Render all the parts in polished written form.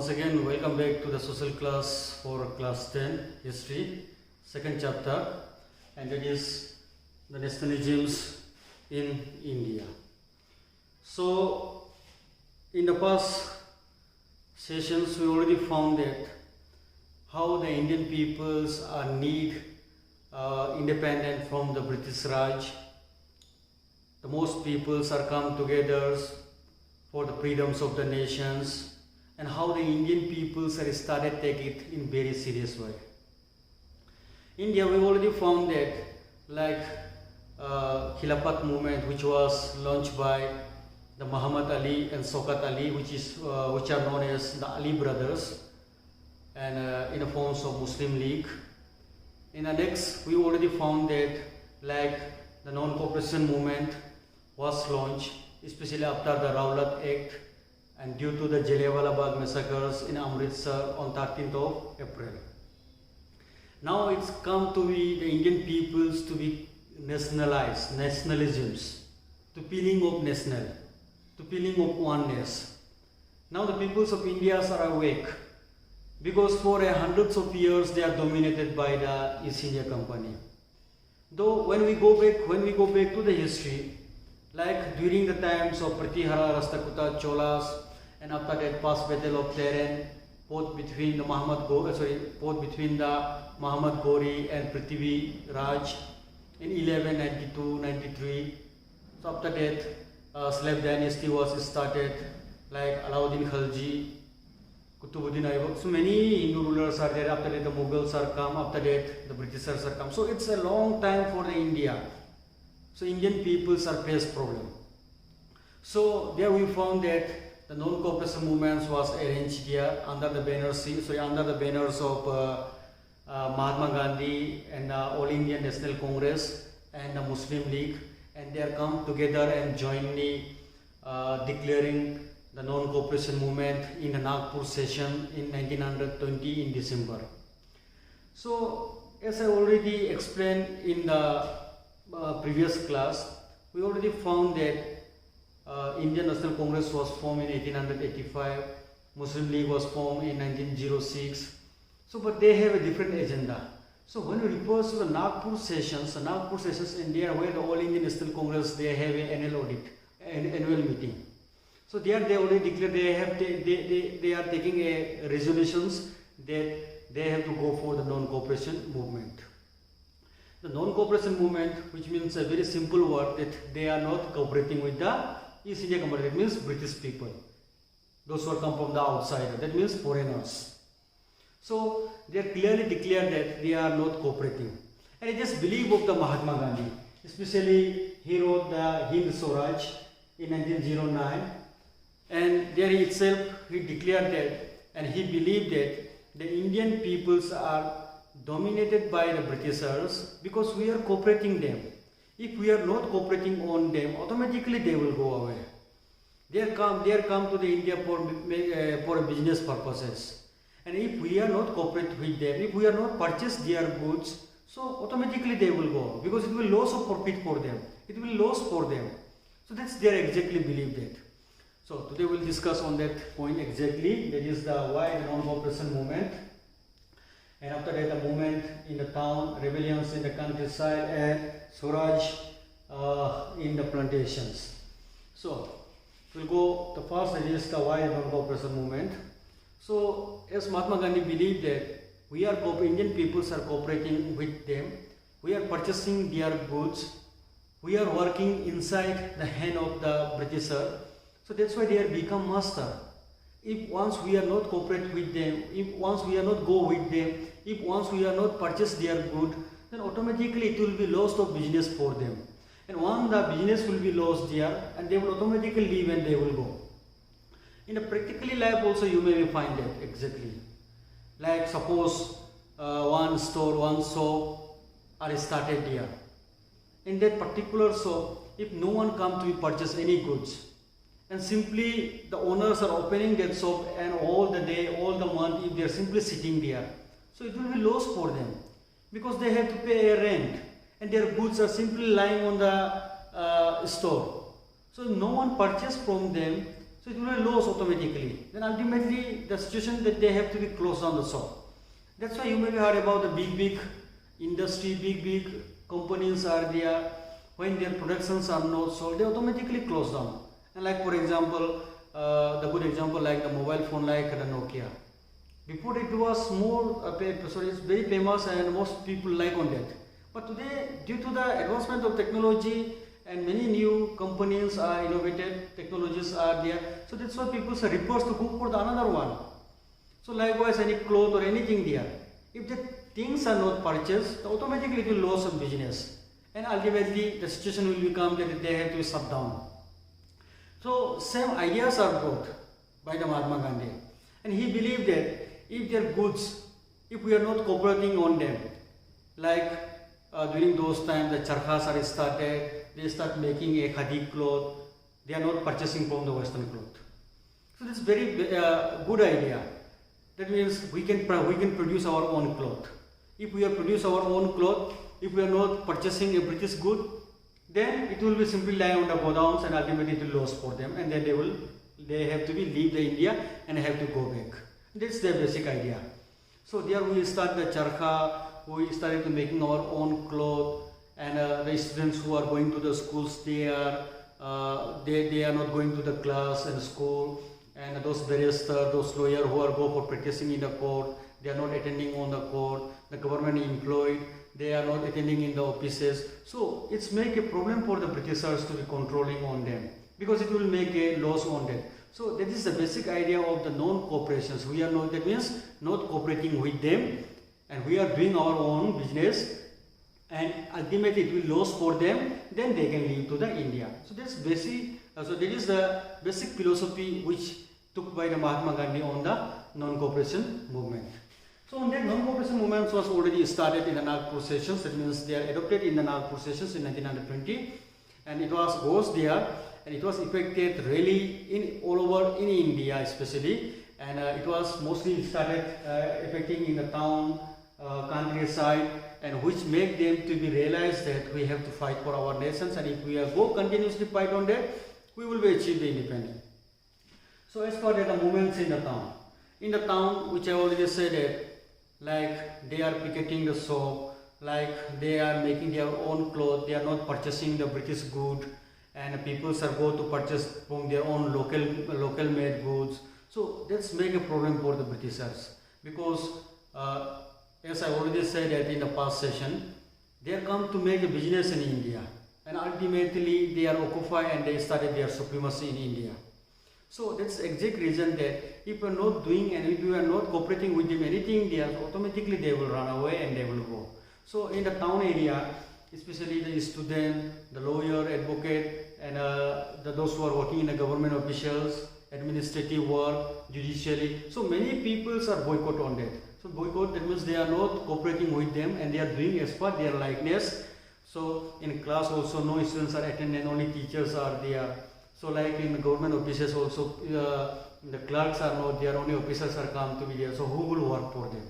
Once again, welcome back to the social class for class 10 history, second chapter, and it is the nationalisms in India. So, in the past sessions, we already found that how the Indian peoples are independent from the British Raj. The most peoples are come together for the freedoms of the nations, and how the Indian peoples are started take it in very serious way. India, we already found that like Khilafat movement, which was launched by the Muhammad Ali and Shaukat Ali, which are known as the Ali brothers, and in the forms of Muslim League. In the next, we already found that like the non-cooperation movement was launched, especially after the Rowlatt Act and due to the Jallianwala Bagh massacres in Amritsar on 13th of April. Now it's come to be the Indian peoples to be nationalized, nationalisms, to feeling of national, to feeling of oneness. Now the peoples of India are awake because for hundreds of years they are dominated by the East India Company. Though when we go back to the history, like during the times of Pratihara, Rashtrakuta, Cholas, and after that past battle of Teren, both between the Muhammad Ghori and Prithvi Raj in 1192-93. So after that, slave dynasty was started, like Alauddin Khalji, Qutbuddin Ayyubak. So many Hindu rulers are there. After that, the Mughals are come. After that, the Britishers are come. So it's a long time for the India. So Indian peoples are face problem. So there we found that the non-cooperation movements was arranged here under the banners of Mahatma Gandhi and All Indian National Congress and the Muslim League, and they are come together and jointly declaring the non-cooperation movement in the Nagpur session in 1920 in December. So as I already explained in the previous class, we already found that Indian National Congress was formed in 1885, Muslim League was formed in 1906. So, but they have a different agenda. So, when we refer to the Nagpur sessions in India, where the All Indian National Congress, they have an annual meeting. So, there they already declared they are taking a resolutions that they have to go for the non-cooperation movement. The non-cooperation movement, which means a very simple word, that they are not cooperating with the East India Company. That means British people, those who come from the outside, that means foreigners. So they are clearly declared that they are not cooperating. And I just believe of the Mahatma Gandhi, especially he wrote the Hind Swaraj in 1909, and there itself he declared that, and he believed that the Indian peoples are dominated by the Britishers because we are cooperating them. If we are not cooperating on them, automatically they will go away. They are come to the India for business purposes. And if we are not cooperate with them, if we are not purchase their goods, so automatically they will go because it will lose of profit for them. It will lose for them. So that's their exactly believe that. So today we'll discuss on that point exactly. That is the why the non-cooperation movement. And after that, the movement in the town, rebellions in the countryside, and Swaraj in the plantations. So, we'll go, the first that is the why non-cooperation movement. So, as Mahatma Gandhi believed that Indian peoples are cooperating with them, we are purchasing their goods, we are working inside the hand of the Britisher. So, that's why they are become master. If once we are not cooperate with them, if once we are not go with them, if once we are not purchase their good, then automatically it will be lost of business for them. And once the business will be lost there, and they will automatically leave and they will go. In a practically life also you may find that exactly. Like suppose one store, one shop are started here. In that particular shop, if no one come to purchase any goods, and simply the owners are opening that shop and all the day, all the month, if they are simply sitting there, so it will be lost for them because they have to pay a rent and their goods are simply lying on the store. So no one purchase from them. So it will lose automatically. Then ultimately the situation that they have to be closed down the shop. That's why you may have heard about the big industry, big companies are there. When their productions are not sold, they automatically close down. And like for example, the good example like the mobile phone like the Nokia. Before it was more, it's very famous and most people like on that. But today, due to the advancement of technology and many new companies are innovated, technologies are there. So that's why people are reposed to go for the another one. So likewise, any cloth or anything there, if the things are not purchased, automatically it will lose some business. And ultimately, the situation will become that they have to be shut down. So same ideas are brought by the Mahatma Gandhi. And he believed that if their goods, if we are not cooperating on them, like during those times the charkhas are started, they start making a khadi cloth, they are not purchasing from the western cloth. So this is very good idea. That means we can produce our own cloth. If we produce our own cloth, if we are not purchasing a British good, then it will be simply lying on the godowns and ultimately it will lose for them, and then they have to leave the India and have to go back. That's the basic idea. So there we start the charkha, we started making our own cloth, and the students who are going to the schools, they are not going to the class and school, and those barristers, those lawyers who are go for practicing in the court, they are not attending on the court. The government employed, they are not attending in the offices. So it's make a problem for the Britishers to be controlling on them, because it will make a loss on them. So that is the basic idea of the non-cooperations. We are not, that means not cooperating with them, and we are doing our own business, and ultimately it will lose for them, then they can leave to the India. So that's basic. So that is the basic philosophy which took by the Mahatma Gandhi on the non-cooperation movement. So on that, non-cooperation movement was already started in the Nagpur sessions. That means they are adopted in the Nagpur sessions in 1920, and it goes there. And it was effected really in all over in India especially, and it was mostly started affecting in the town, countryside, and which make them to be realized that we have to fight for our nations, and if we go continuously fight on that, we will be achieve the independence. So as for the movements in the town, which I already said that, like they are picketing the shop, like they are making their own clothes, they are not purchasing the British good, and people are go to purchase from their own local made goods. So that's make a problem for the Britishers, because as I already said that in the past session, they come to make a business in India, and ultimately they are occupied and they started their supremacy in India. So that's the exact reason that if you are not doing and if you are not cooperating with them anything, they are automatically they will run away and they will go. So in the town area, especially the student, the lawyer, advocate, and those who are working in the government officials, administrative work, judiciary. So many people are boycott on that. So boycott, that means they are not cooperating with them and they are doing as per their likeness. So in class also no students are attending, only teachers are there. So like in government offices also, the clerks are not there, only officers are come to be there. So who will work for them?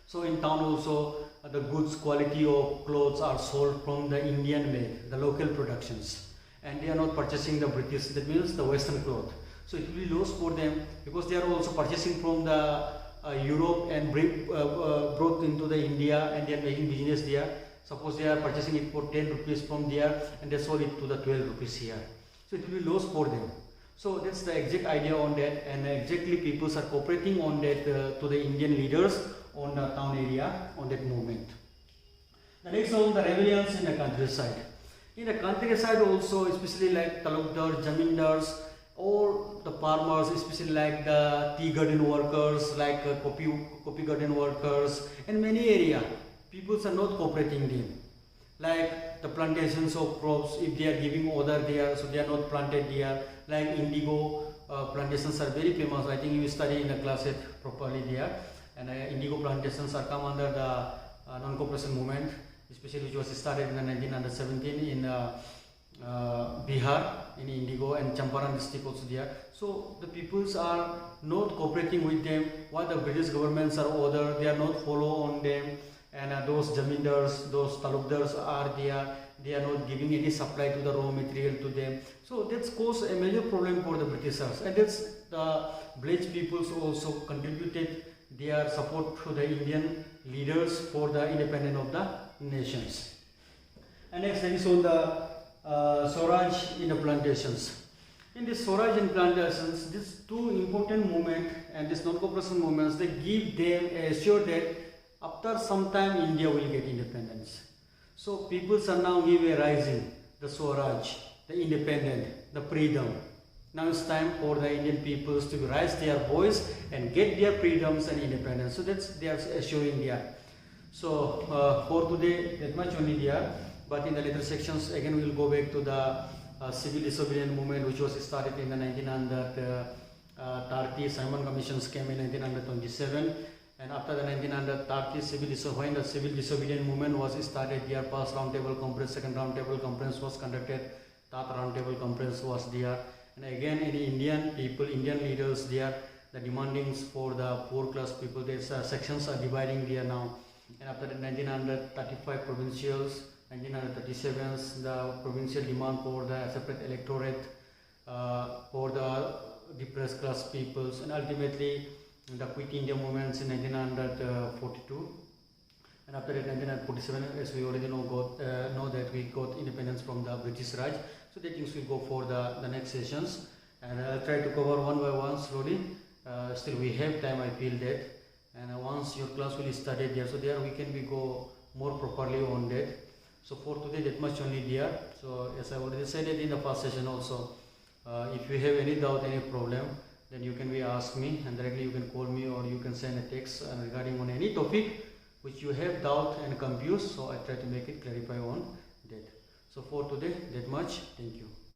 So in town also, the goods quality of clothes are sold from the Indian made, the local productions, and they are not purchasing the British, that means the Western cloth. So it will be lost for them, because they are also purchasing from the Europe and brought into the India, and they are making business there. Suppose they are purchasing it for 10 rupees from there and they sold it to the 12 rupees here. So it will be lost for them. So that's the exact idea on that, and exactly people are cooperating on that to the Indian leaders on the town area on that movement. The next one, the rebellions in the countryside. In the countryside also, especially like talukdar, zamindars, or the farmers, especially like the tea garden workers, like coffee garden workers, and many area, people are not cooperating them. Like the plantations of crops, if they are giving order there, so they are not planted there. Like indigo plantations are very famous. I think you study in the class properly there. And indigo plantations are come under the non-cooperation movement, especially which was started in 1917 in Bihar, in Indigo, and Champaran district also there. So the peoples are not cooperating with them. What the British governments are order, they are not follow on them. And those zamindars, those talukdars are there. they are not giving any supply to the raw material to them. So that's caused a major problem for the Britishers, and that's the Blaj peoples also contributed their support to the Indian leaders for the independence of the nations. And next that is on the Swaraj in the plantations. In this Swaraj in plantations, these two important movements and these non-cooperation movements, they give them assure that after some time India will get independence. So peoples are now give a rising, the Swaraj, the independent, the freedom. Now it's time for the Indian peoples to raise their voice and get their freedoms and independence. So that's they are assuring there. So for today, that much only there. But in the later sections, again we will go back to the civil disobedience movement, which was started in the 1930. Simon Commissions came in 1927, and after the 1930 when the civil disobedience movement was started, their first roundtable conference, second roundtable conference was conducted, third roundtable conference was there, and again in Indian people, Indian leaders there, the demandings for the poor class people, these sections are dividing there now, and after the 1935 provincials. 1937, the provincial demand for the separate electorate for the depressed class peoples, and ultimately the Quit India movements in 1942. And after that, 1947, as we already know that we got independence from the British Raj. So the things will go for the next sessions, and I'll try to cover one by one slowly. Still we have time, I feel that, and once your class will study there, so there we can go more properly on that. So for today, that much only there. So as I already said it in the first session also, if you have any doubt, any problem, then you can ask me, and directly you can call me or you can send a text regarding on any topic which you have doubt and confused. So I try to make it clarify on that. So for today, that much. Thank you.